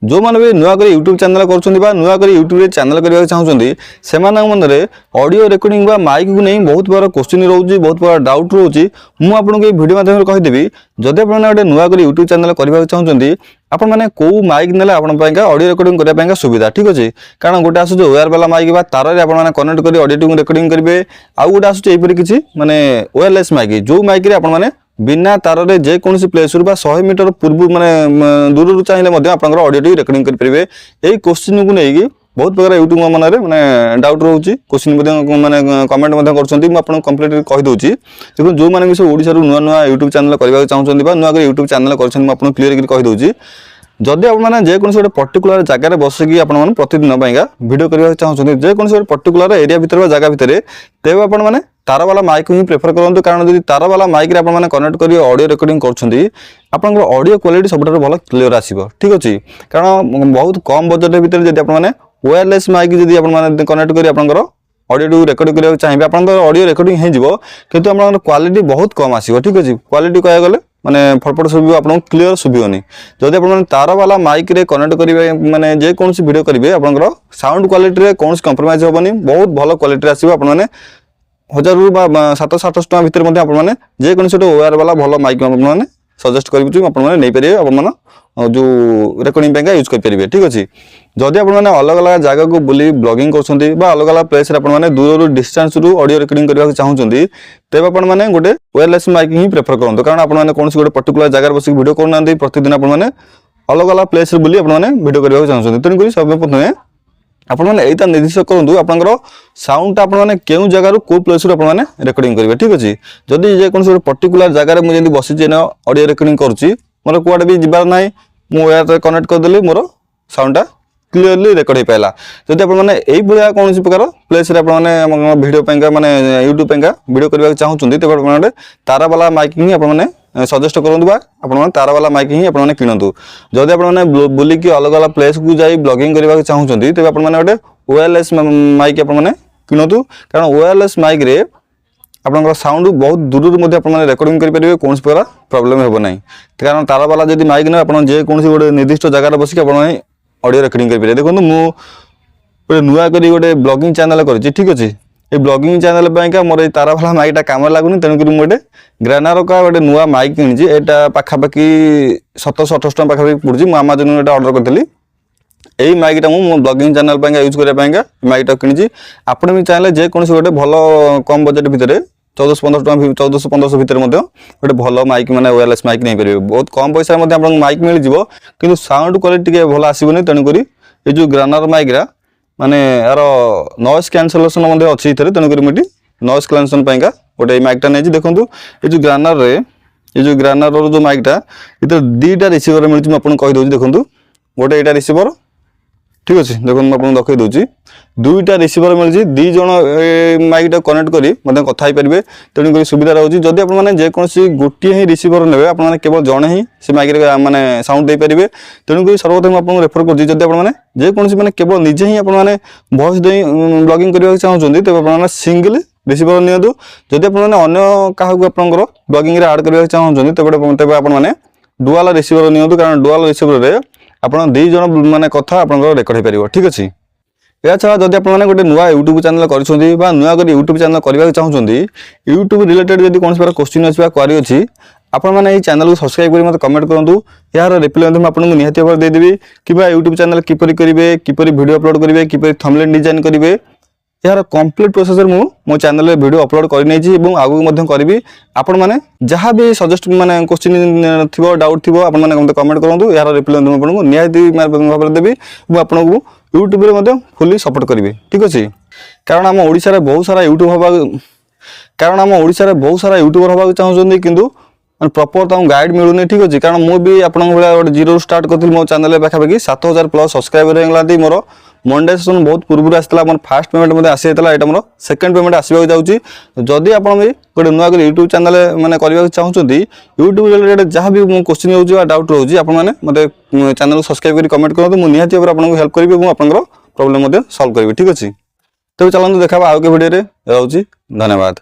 जो मैंने भी नुआ कर यूट्यूब चैनल कर नुआ कर यूट्यूब चैनल करने चाहते से मन में ऑडियो रिकॉर्डिंग माइक को नहीं बहुत बड़ा क्वेश्चन रोचे बहुत बड़ा डाउट रोचे मुझे भिडियो माध्यम कहीदेवी जदि आप गोटे नुआ कर यूट्यूब चैनल करने चाहते आपण मैंने कौ माइक ने ऑडियो रिकॉर्डिंग करने सुविधा ठीक अच्छे कारण गोटे आसूँ वेयर वाला माइक तार में कनेक्ट कर ऑडियो रिकॉर्डिंग करेंगे आउ गोटे आसूँ किसी माने वायरलेस माइक जो माइक मैंने बिना तार रे जेकोसी प्लेस 100 मीटर पूर्व माने दूर चाहिए आपंकर ऑडियो रिकॉर्डिंग करेंगे यही क्वेश्चन को लेकिन बहुत प्रकार यूट्यूब मन में डाउट रोचे क्वेश्चन मैंने कमेंट कर कंप्लीट कहीदे देखो जो मैंने भी सब ओडिशा नुआ नुआ यूट्यूब चैनल करने चाहते नुआ यूट्यूब चैनल कर क्लीयर कहीदे जदि आपने जेकोसी गोटे पर्टिकुलर जगह बसिकी आप प्रतिदिन भिडियो करने चाहते जेकोसी गोटे पर्टिकुलर एरिया भितर जगह भितर तेज आप तार वाला माइक ही प्रेफर करूँ कारण जब तार वाला माइक आपने कनेक्ट कर ऑडियो रिकॉर्डिंग कर ऑडियो क्वालिटी सब भल क्लीयर आसो ठीक अच्छे कारण बहुत कम बजेट भितर जब आपने वायरलेस माइक जब आप कनेक्ट कर ऑडियो रिकॉर्ड करने चाहिए आप ऑडियो रिकॉर्डिंग हो किंतु आप क्वालिटी बहुत कम आसो ठीक अच्छे क्वालिटी कह गले माने फटफट शुभ आपको क्लीयर शुभनी जदि आप तार वाला माइक रे कनेक्ट करेंगे माने जेकोसी वीडियो करेंगे आपंकर साउंड क्वालिटी रे कौन कंप्रोमाइज हेनी बहुत भल क्वालिटी आसो आप 1000 रु 700-800 टका भितर आपने जेकोसी गोटे वायर वाला भल माइक आपने सजेस्ट करेंगे आप जो रेकर्डिंग यूज करेंगे ठीक अच्छे जदि आप अलग अलग जगह को बुली ब्लॉगिंग कर अलग अलग प्लेस दूर डिस्टेंस रु ऑडियो रिकॉर्डिंग करने चाहते तेज आपने गोटे वायरलेस माइक ही प्रेफर करूँ कारण आपने कौन गोटे पर्टिकुलर जगह बस वीडियो करना प्रतिदिन आपने अलग अलग प्लेस बुली आपने वीडियो करने चाहते तेणुक सब प्रथम आपने निर्दिष्ट करूँ आपंकर साउंड आपने क्यों जगार कौ प्लेस आपने रिकॉर्डिंग करेंगे ठीक अच्छे जदि जेकोसी गोटे पर्टिकुलर जगह मुझे बसी ऑडियो रिकॉर्डिंग करुँची मोर कुआडे भी जबार ना मुझे कनेक्ट करदेली मोर साउंडटा क्लीयरली रेकर्ड हो पाला जदि आपने कौन प्रकार प्लेस भिडियो माने यूट्यूब वीडियो करने चाहते तेज आप तार वाला माइक ही आपने सजेस्ट करूँ आप तार वाला माइक ही आपने किणतु जदि आपने बुलिकी अलग अलग प्लेस को जाई ब्लॉगिंग करने चाहते तेज आपने गोटे वायरलेस माइक आपने किणतु कारण वायरलेस माइक रे आपंकर साउंड बहुत दूर आपने रेकर्डिंग करेंगे कौन प्रकार प्रोब्लेम हे ना कारण तार वाला जब माइक ना आप जेकोसी गोटे निर्दिष्ट जगह बसिक ऑडियो रिकॉर्डिंग करेंगे देखो मुझे नुआ कर गोटे ब्लॉगिंग चैनल कर ठीक अच्छे ये ब्लॉगिंग चैनल मोर तार वाला माइकटा कम लगुनि तेणुक मुझे ग्रानार का गोटे नुआ माइक किणी यहाँ पाखापाखि 700-800 टका पाखापाखि पड़ी मुझे आमाजन गोटे ऑर्डर करी यही माइकटा मो ब्लॉगिंग चैनल यूज करने माइकटा किणी आपड़ भी चाहिए जेकोसी गोटे भल कम बजेट भितर 1400-1500 भितर गोटे भल माइक मैंने वायरलेस माइक नहीं पारे बहुत कम पैसा माइक मिल जाव कि साउंड क्वालिटी भल आसोनी तेणुक ये जो ग्रानार माइकरा माने यार नॉइस कैंसलेशन अच्छी तेणुक मुझे नॉइस कैंसलेशन गोटे माइकटा नहीं देखो ये जो ग्रानार रे ये जो ग्रानार जो माइकटा ये दीटा रिसीवर मिलूँ आपको कहीदे देखो गोटे यहाँ रिसीवर ठीक अच्छे देखो मुझे देखई दूसरी दुईटा रिसीवर मिली दी जन माइकटा कनेक्ट करी कथा पारे तेणुक सुविधा रोचे जदि आपसी गोटे ही रिसीवर ने आपने केवल जड़े ही से माइक माने साउंड दे पारे तेणुक सर्वप्रथम आपको रेफर कर जब आपने जेकोसी मैंने केवल निजे ही आपने वॉइस दे ब्लॉगिंग करने चाहते तेज आप सिंगल रिसीवर नियंतु जदि आपंकर ब्लॉगिंग आड करने चाहते तेज आपने डुआल रिसीवर नियंतु कारण डुआल रिसीवर आप दी जन माने कथा आप रेकर्ड हो पार ठीक अच्छे या छड़ा जब आपने गोटे नुआ यूट्यूब चैनल कर नुआ कर यूट्यूब चैनल करने चाहते यूट्यूब रिलेटेड जब कौन प्रकार क्वेश्चन अच्छी क्वारी अच्छी आपने चैनल को सब्सक्राइब कर मतलब कमेंट करूँ यार रिप्लाई आपको निहाती भाव देदेवी कि यूट्यूब चैनल किपर करेंगे किपर वीडियो अपलोड करेंगे किपर थंबनेल डिजाइन करेंगे यार कंप्लीट प्रोसेस मो चैनल रे वीडियो अपलोड कर आगू करी आपण मैंने जहाँ भी सजेस्ट माने क्वेश्चन थी डाउट थी आप कमेंट करूँ यार रिप्लाई आपको निहाती भाव देवी आपको यूट्यूब रे फुली सपोर्ट करी ठीक अच्छे कारण आम ओडिशा बहुत सारा यूट्यूब हवा कारण आम ओडिशा बहुत सारा यूट्यूबर हवा चाहते किंतु प्रॉपर तक गाइड मिलूनी ठीक अच्छे कारण मुझे गोटे जीरो स्टार्ट करी मो चैनल पाखापाखि 7000+ सब्सक्राइबर होगा मोर मोनेटाइजेशन बहुत पूर्व आसाला मोर फास्ट पेमेंट आसी जाता मोर सेकेंड पेमेंट आसवाक जाऊँगी जदि आप गोटे नुआ यूट्यूब चैनल मैंने करने चाहते यूट्यूब रिलेटेड जहाँ भी क्वेश्चन रोचे डाउट रोचे आपने मतलब चैनल सब्सक्राइब कर कमेंट करूँ मुझे निहाती भाव आपको हेल्प करी आपंकर प्रॉब्लम सॉल्व करी ठीक अच्छे तेज चलते देखा आगे भिडियो रोचे धन्यवाद।